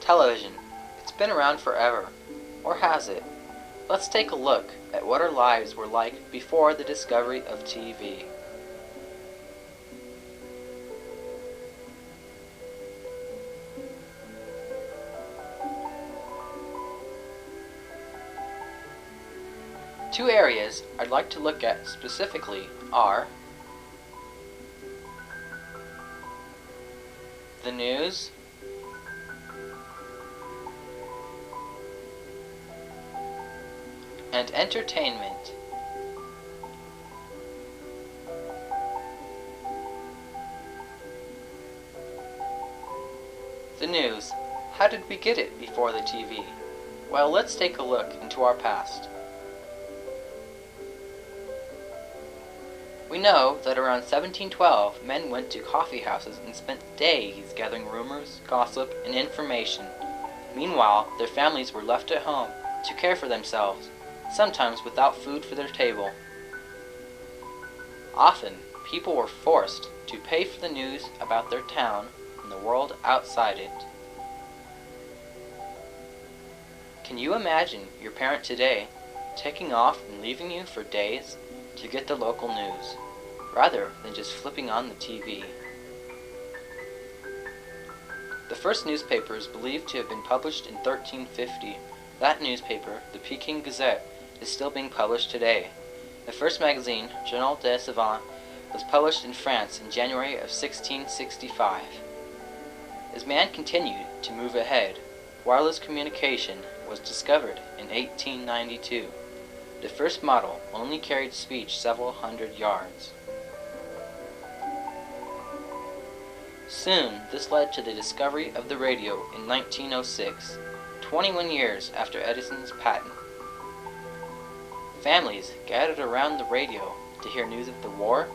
Television. It's been around forever. Or has it? Let's take a look at what our lives were like before the discovery of TV. Two areas I'd like to look at specifically are the news and entertainment. The news. How did we get it before the TV? Well, let's take a look into our past. We know that around 1712, men went to coffee houses and spent days gathering rumors, gossip, and information. Meanwhile, their families were left at home to care for themselves, sometimes without food for their table. Often, people were forced to pay for the news about their town and the world outside it. Can you imagine your parent today taking off and leaving you for days to get the local news, rather than just flipping on the TV? The first newspaper is believed to have been published in 1350. That newspaper, the Peking Gazette, is still being published today. The first magazine, Journal des Savants, was published in France in January of 1665. As man continued to move ahead, wireless communication was discovered in 1892. The first model only carried speech several hundred yards. Soon, this led to the discovery of the radio in 1906, 21 years after Edison's patent. Families gathered around the radio to hear news of the war,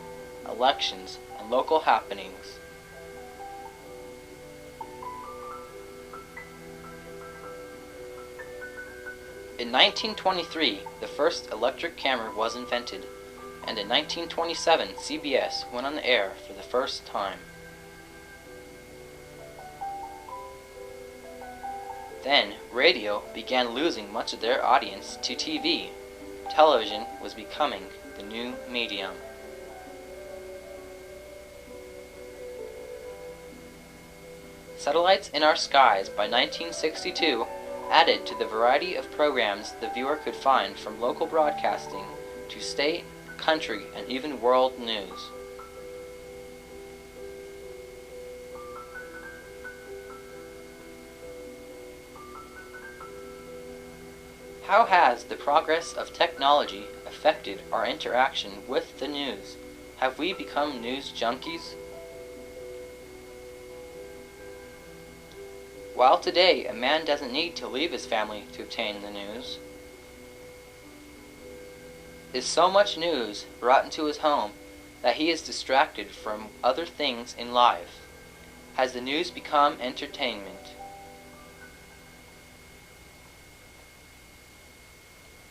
elections, and local happenings. In 1923, the first electric camera was invented, and in 1927, CBS went on the air for the first time. Then, radio began losing much of their audience to TV. Television was becoming the new medium. Satellites in our skies by 1962 added to the variety of programs the viewer could find, from local broadcasting to state, country, and even world news. How has the progress of technology affected our interaction with the news? Have we become news junkies? While today a man doesn't need to leave his family to obtain the news, is so much news brought into his home that he is distracted from other things in life? Has the news become entertainment?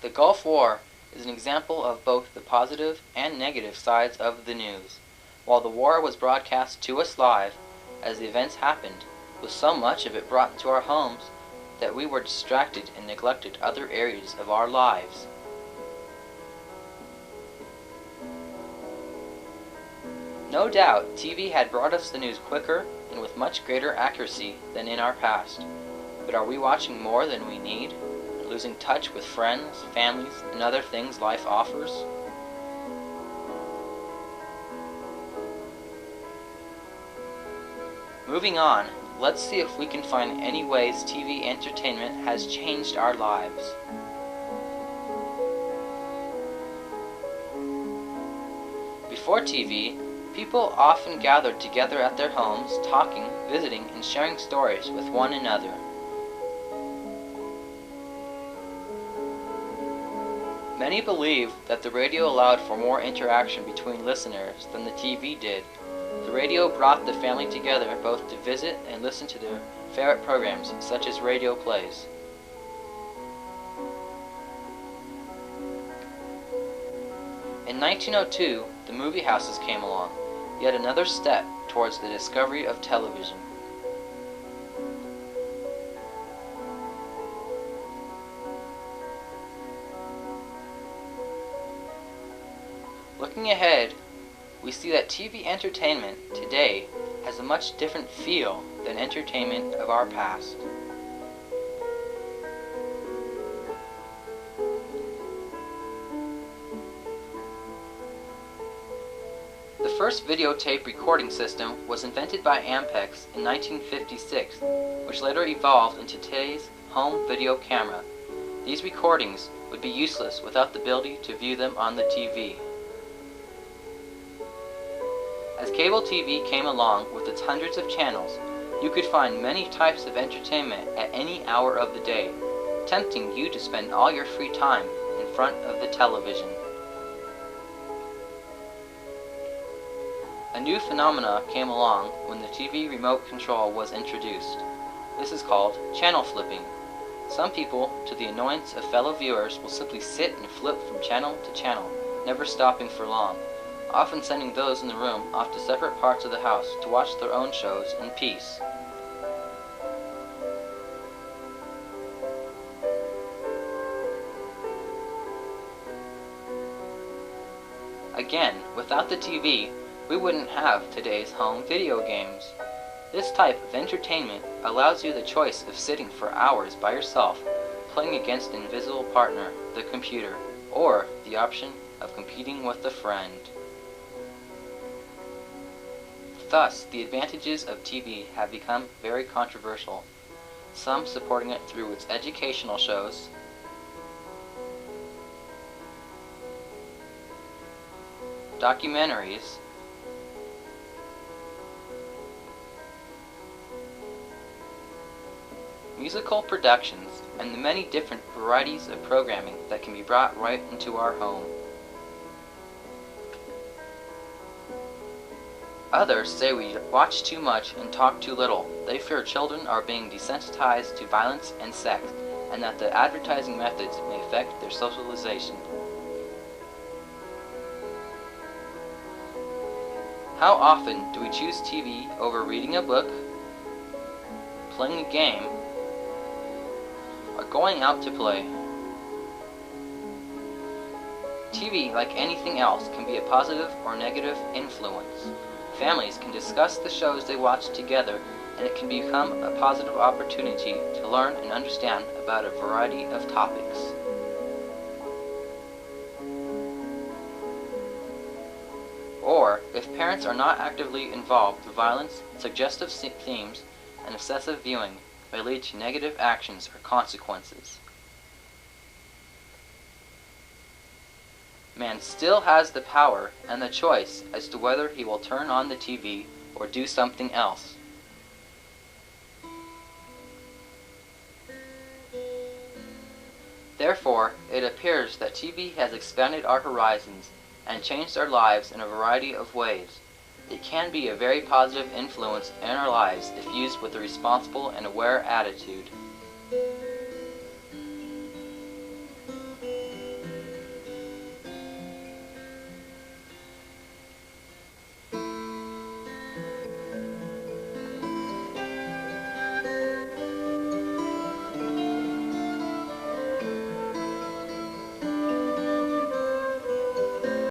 The Gulf War is an example of both the positive and negative sides of the news. While the war was broadcast to us live as the events happened, with so much of it brought into our homes that we were distracted and neglected other areas of our lives. No doubt, TV had brought us the news quicker and with much greater accuracy than in our past. But are we watching more than we need, and losing touch with friends, families, and other things life offers? Moving on, let's see if we can find any ways TV entertainment has changed our lives. Before TV, people often gathered together at their homes, talking, visiting, and sharing stories with one another. Many believe that the radio allowed for more interaction between listeners than the TV did. The radio brought the family together both to visit and listen to their favorite programs, such as radio plays. In 1902, the movie houses came along, yet another step towards the discovery of television. Looking ahead, we see that TV entertainment today has a much different feel than entertainment of our past. The first videotape recording system was invented by Ampex in 1956, which later evolved into today's home video camera. These recordings would be useless without the ability to view them on the TV. As cable TV came along with its hundreds of channels, you could find many types of entertainment at any hour of the day, tempting you to spend all your free time in front of the television. A new phenomena came along when the TV remote control was introduced. This is called channel flipping. Some people, to the annoyance of fellow viewers, will simply sit and flip from channel to channel, never stopping for long, often sending those in the room off to separate parts of the house to watch their own shows in peace. Again, without the TV, we wouldn't have today's home video games. This type of entertainment allows you the choice of sitting for hours by yourself, playing against an invisible partner, the computer, or the option of competing with a friend. Thus, the advantages of TV have become very controversial, some supporting it through its educational shows, documentaries, musical productions, and the many different varieties of programming that can be brought right into our home. Others say we watch too much and talk too little. They fear children are being desensitized to violence and sex, and that the advertising methods may affect their socialization. How often do we choose TV over reading a book, playing a game, or going out to play? TV, like anything else, can be a positive or negative influence. Families can discuss the shows they watch together, and it can become a positive opportunity to learn and understand about a variety of topics. Or, if parents are not actively involved, the violence, suggestive themes, and excessive viewing may lead to negative actions or consequences. Man still has the power and the choice as to whether he will turn on the TV or do something else. Therefore, it appears that TV has expanded our horizons and changed our lives in a variety of ways. It can be a very positive influence in our lives if used with a responsible and aware attitude.